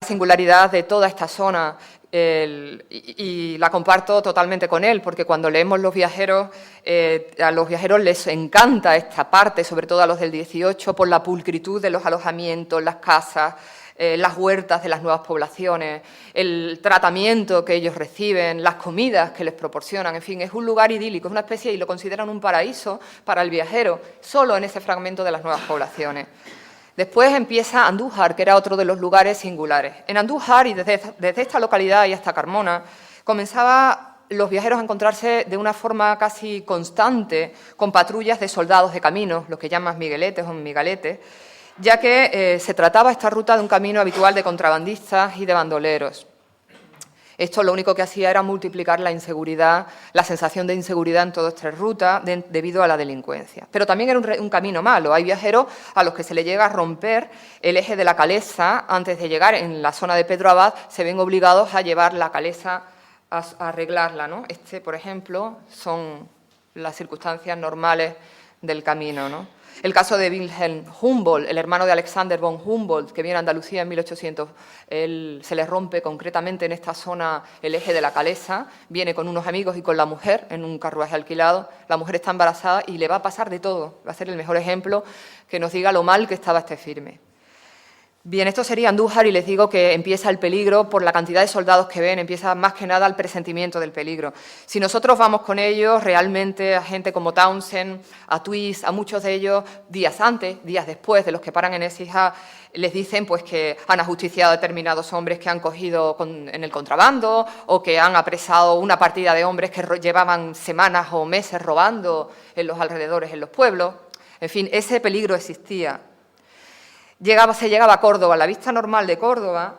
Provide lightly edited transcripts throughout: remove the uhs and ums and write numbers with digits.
singularidad de toda esta zona y la comparto totalmente con él, porque cuando leemos Los viajeros, a los viajeros les encanta esta parte, sobre todo a los del 18, por la pulcritud de los alojamientos, las casas, las huertas de las nuevas poblaciones, el tratamiento que ellos reciben, las comidas que les proporcionan, en fin, es un lugar idílico, es una especie, y lo consideran un paraíso para el viajero, solo en ese fragmento de las nuevas poblaciones. Después empieza Andújar, que era otro de los lugares singulares. En Andújar, y desde esta localidad y hasta Carmona, comenzaban los viajeros a encontrarse de una forma casi constante con patrullas de soldados de caminos, los que llaman migueletes o migaletes, ya que se trataba esta ruta de un camino habitual de contrabandistas y de bandoleros. Esto lo único que hacía era multiplicar la inseguridad, la sensación de inseguridad en toda esta ruta debido a la delincuencia. Pero también era un camino malo. Hay viajeros a los que se les llega a romper el eje de la calesa antes de llegar en la zona de Pedro Abad, se ven obligados a llevar la calesa a arreglarla, ¿no? Por ejemplo, son las circunstancias normales del camino, ¿no? El caso de Wilhelm Humboldt, el hermano de Alexander von Humboldt, que viene a Andalucía en 1800, se le rompe concretamente en esta zona el eje de la calesa, viene con unos amigos y con la mujer en un carruaje alquilado, la mujer está embarazada y le va a pasar de todo, va a ser el mejor ejemplo que nos diga lo mal que estaba este firme. Bien, esto sería Andújar y les digo que empieza el peligro por la cantidad de soldados que ven, empieza más que nada el presentimiento del peligro. Si nosotros vamos con ellos, realmente a gente como Townsend, a Twist, a muchos de ellos, días antes, días después de los que paran en Écija, les dicen pues, que han ajusticiado a determinados hombres que han cogido en el contrabando o que han apresado una partida de hombres que llevaban semanas o meses robando en los alrededores, en los pueblos. En fin, ese peligro existía. Se llegaba a Córdoba, la vista normal de Córdoba,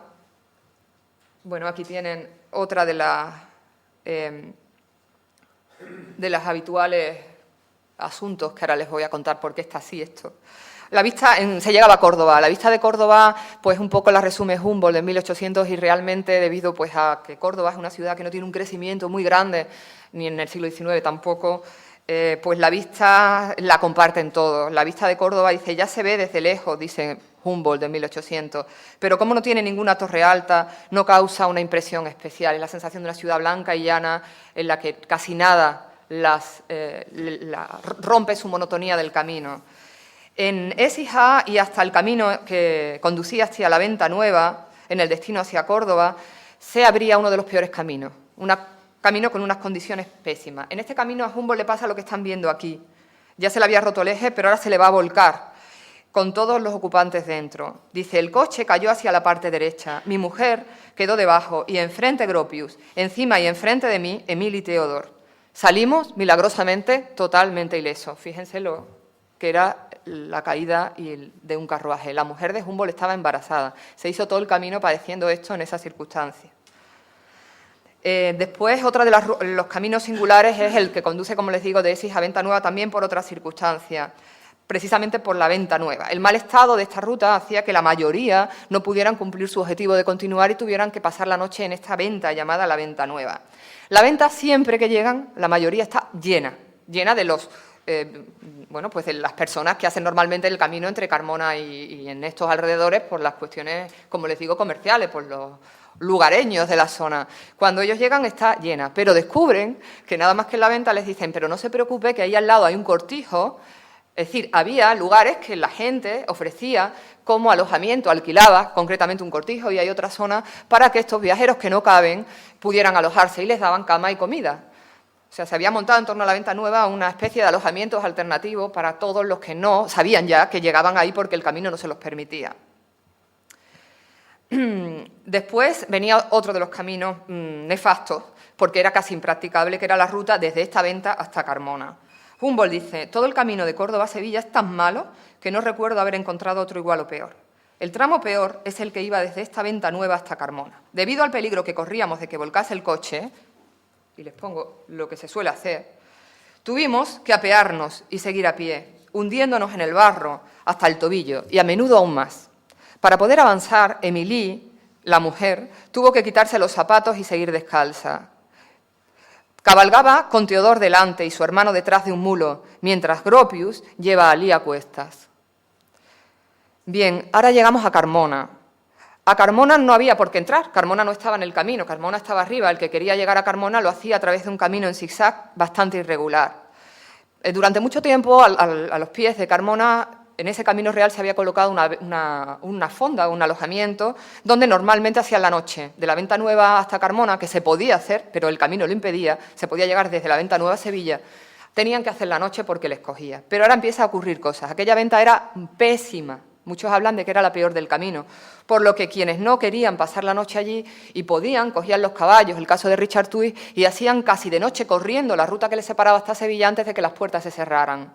bueno, aquí tienen otra de las habituales asuntos que ahora les voy a contar por qué está así esto. Se llegaba a Córdoba, la vista de Córdoba, pues un poco la resume Humboldt en 1800 y realmente debido pues, a que Córdoba es una ciudad que no tiene un crecimiento muy grande, ni en el siglo XIX tampoco, pues la vista la comparten todos. La vista de Córdoba dice, ya se ve desde lejos, dice Humboldt de 1800, pero como no tiene ninguna torre alta, no causa una impresión especial. Es la sensación de una ciudad blanca y llana en la que casi nada rompe su monotonía del camino. En Écija y hasta el camino que conducía hacia la Venta Nueva, en el destino hacia Córdoba, se abría uno de los peores caminos, un camino con unas condiciones pésimas. En este camino a Humboldt le pasa lo que están viendo aquí. Ya se le había roto el eje, pero ahora se le va a volcar, con todos los ocupantes dentro. Dice, el coche cayó hacia la parte derecha, mi mujer quedó debajo y enfrente Gropius, encima y enfrente de mí Emile y Theodor. Salimos, milagrosamente, totalmente ilesos. Fíjense lo que era la caída de un carruaje. La mujer de Humboldt estaba embarazada. Se hizo todo el camino padeciendo esto en esas circunstancias. Después, otro de los caminos singulares es el que conduce, como les digo, de Écija a Venta Nueva, también por otras circunstancias, precisamente por la Venta Nueva. El mal estado de esta ruta hacía que la mayoría no pudieran cumplir su objetivo de continuar y tuvieran que pasar la noche en esta venta llamada la Venta Nueva. La venta, siempre que llegan, la mayoría está llena de los pues de las personas que hacen normalmente el camino entre Carmona y en estos alrededores por las cuestiones, como les digo, comerciales, por los lugareños de la zona. Cuando ellos llegan está llena, pero descubren que nada más que en la venta les dicen, pero no se preocupe que ahí al lado hay un cortijo. Es decir, había lugares que la gente ofrecía como alojamiento, alquilaba concretamente un cortijo y hay otra zona para que estos viajeros que no caben pudieran alojarse y les daban cama y comida. O sea, se había montado en torno a la Venta Nueva una especie de alojamientos alternativos para todos los que no sabían ya que llegaban ahí porque el camino no se los permitía. Después venía otro de los caminos nefastos, porque era casi impracticable, que era la ruta desde esta venta hasta Carmona. Humboldt dice, todo el camino de Córdoba a Sevilla es tan malo que no recuerdo haber encontrado otro igual o peor. El tramo peor es el que iba desde esta Venta Nueva hasta Carmona. Debido al peligro que corríamos de que volcase el coche, y les pongo lo que se suele hacer, tuvimos que apearnos y seguir a pie, hundiéndonos en el barro hasta el tobillo y a menudo aún más. Para poder avanzar, Emilie, la mujer, tuvo que quitarse los zapatos y seguir descalza. Cabalgaba con Teodor delante y su hermano detrás de un mulo, mientras Gropius lleva a Alí a cuestas. Bien, ahora llegamos a Carmona. A Carmona no había por qué entrar, Carmona no estaba en el camino, Carmona estaba arriba, el que quería llegar a Carmona lo hacía a través de un camino en zigzag bastante irregular. Durante mucho tiempo, a los pies de Carmona, en ese camino real se había colocado una fonda, un alojamiento, donde normalmente hacían la noche. De la Venta Nueva hasta Carmona, que se podía hacer, pero el camino lo impedía, se podía llegar desde la Venta Nueva a Sevilla, tenían que hacer la noche porque les cogía. Pero ahora empieza a ocurrir cosas. Aquella venta era pésima. Muchos hablan de que era la peor del camino, por lo que quienes no querían pasar la noche allí y podían, cogían los caballos, el caso de Richard Twist, y hacían casi de noche corriendo la ruta que les separaba hasta Sevilla antes de que las puertas se cerraran.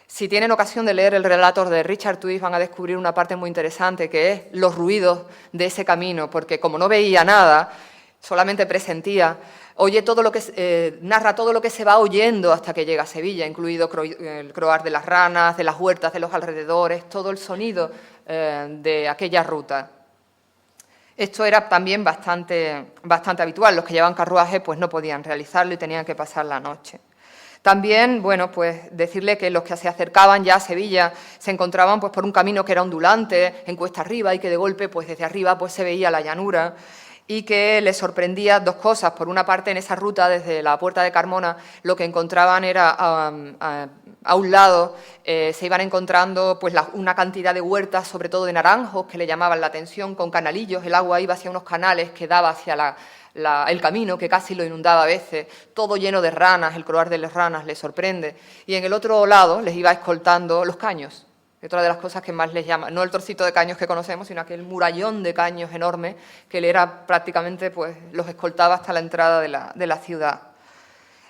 Si tienen ocasión de leer el relato de Richard Twist van a descubrir una parte muy interesante que es los ruidos de ese camino, porque como no veía nada, solamente presentía, oye todo lo que narra todo lo que se va oyendo hasta que llega a Sevilla, incluido el croar de las ranas, de las huertas, de los alrededores, todo el sonido de aquella ruta. Esto era también bastante habitual. Los que llevaban carruaje pues no podían realizarlo y tenían que pasar la noche. También, bueno, pues decirle que los que se acercaban ya a Sevilla se encontraban pues por un camino que era ondulante, en cuesta arriba, y que de golpe pues desde arriba pues se veía la llanura, y que les sorprendía dos cosas. Por una parte, en esa ruta desde la Puerta de Carmona, lo que encontraban era a un lado se iban encontrando pues una cantidad de huertas, sobre todo de naranjos, que le llamaban la atención, con canalillos. El agua iba hacia unos canales que daba hacia el camino, que casi lo inundaba a veces, todo lleno de ranas, el croar de las ranas les sorprende. Y en el otro lado les iba escoltando los caños. Otra de las cosas que más les llama, no el trocito de caños que conocemos, sino aquel murallón de caños enorme que le era prácticamente, pues los escoltaba hasta la entrada de la ciudad.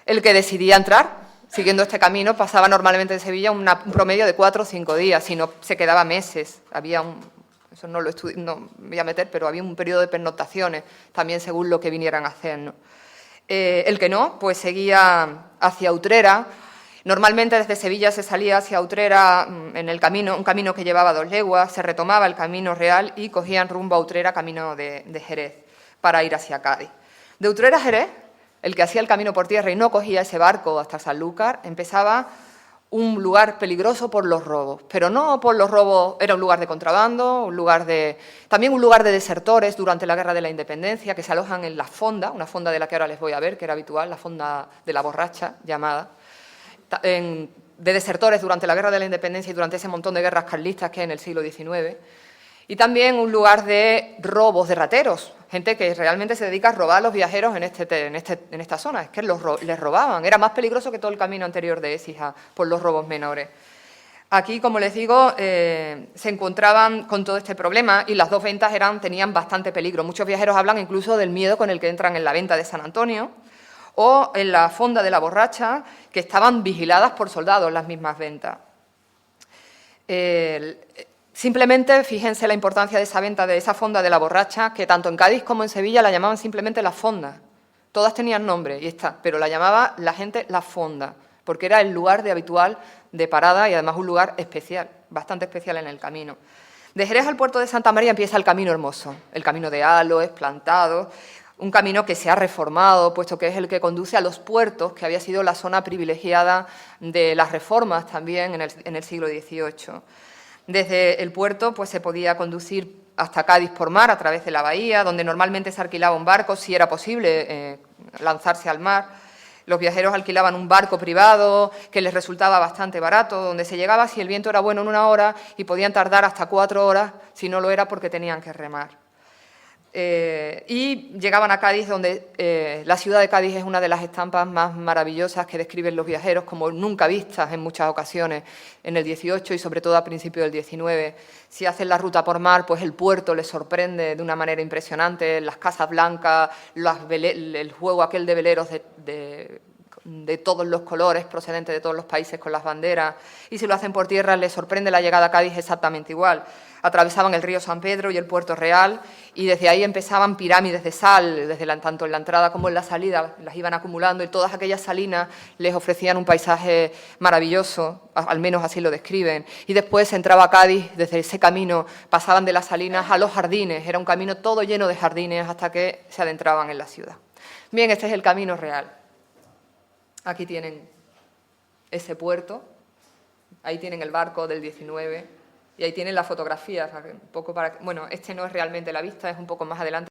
El que decidía entrar, siguiendo este camino, pasaba normalmente en Sevilla un promedio de 4 o 5 días, si no se quedaba meses. Había eso no me voy a meter, pero había un periodo de pernoctaciones, también según lo que vinieran a hacer, ¿no? El que no, pues seguía hacia Utrera. Normalmente desde Sevilla se salía hacia Utrera en el camino, un camino que llevaba 2 leguas, se retomaba el camino real y cogían rumbo a Utrera, camino de Jerez, para ir hacia Cádiz. De Utrera a Jerez, el que hacía el camino por tierra y no cogía ese barco hasta Sanlúcar, empezaba un lugar peligroso por los robos, pero no por los robos, era un lugar de contrabando, también un lugar de desertores durante la Guerra de la Independencia, que se alojan en la fonda, una fonda de la que ahora les voy a ver, que era habitual, la fonda de la Borracha, llamada, de desertores durante la Guerra de la Independencia y durante ese montón de guerras carlistas que hay en el siglo XIX, y también un lugar de robos de rateros, gente que realmente se dedica a robar a los viajeros en esta zona, es que les robaban, era más peligroso que todo el camino anterior de Écija por los robos menores. Aquí, como les digo, se encontraban con todo este problema y las 2 ventas tenían bastante peligro. Muchos viajeros hablan incluso del miedo con el que entran en la venta de San Antonio, o en la fonda de la Borracha, que estaban vigiladas por soldados las mismas ventas. Simplemente, fíjense la importancia de esa venta, de esa fonda de la Borracha, que tanto en Cádiz como en Sevilla la llamaban simplemente la fonda. Todas tenían nombre, pero la llamaba la gente la fonda, porque era el lugar habitual de parada y además un lugar especial, bastante especial en el camino. De Jerez al puerto de Santa María empieza el camino hermoso, el camino de aloes, plantados, un camino que se ha reformado, puesto que es el que conduce a los puertos, que había sido la zona privilegiada de las reformas también en el siglo XVIII. Desde el puerto pues, se podía conducir hasta Cádiz por mar, a través de la bahía, donde normalmente se alquilaba un barco, si era posible lanzarse al mar. Los viajeros alquilaban un barco privado que les resultaba bastante barato, donde se llegaba si el viento era bueno en 1 hora y podían tardar hasta 4 horas si no lo era porque tenían que remar. Y llegaban a Cádiz, donde la ciudad de Cádiz es una de las estampas más maravillosas que describen los viajeros, como nunca vistas en muchas ocasiones en el XVIII y sobre todo a principios del XIX. Si hacen la ruta por mar, pues el puerto les sorprende de una manera impresionante, las casas blancas, el juego aquel de veleros de todos los colores, procedentes de todos los países con las banderas, y si lo hacen por tierra les sorprende la llegada a Cádiz exactamente igual. Atravesaban el río San Pedro y el Puerto Real y desde ahí empezaban pirámides de sal, tanto en la entrada como en la salida, las iban acumulando y todas aquellas salinas les ofrecían un paisaje maravilloso, al menos así lo describen. Y después se entraba a Cádiz, desde ese camino pasaban de las salinas a los jardines, era un camino todo lleno de jardines hasta que se adentraban en la ciudad. Bien, este es el camino real. Aquí tienen ese puerto, ahí tienen el barco del 19. Y ahí tienen las fotografías, un poco para, bueno, este no es realmente la vista, es un poco más adelante.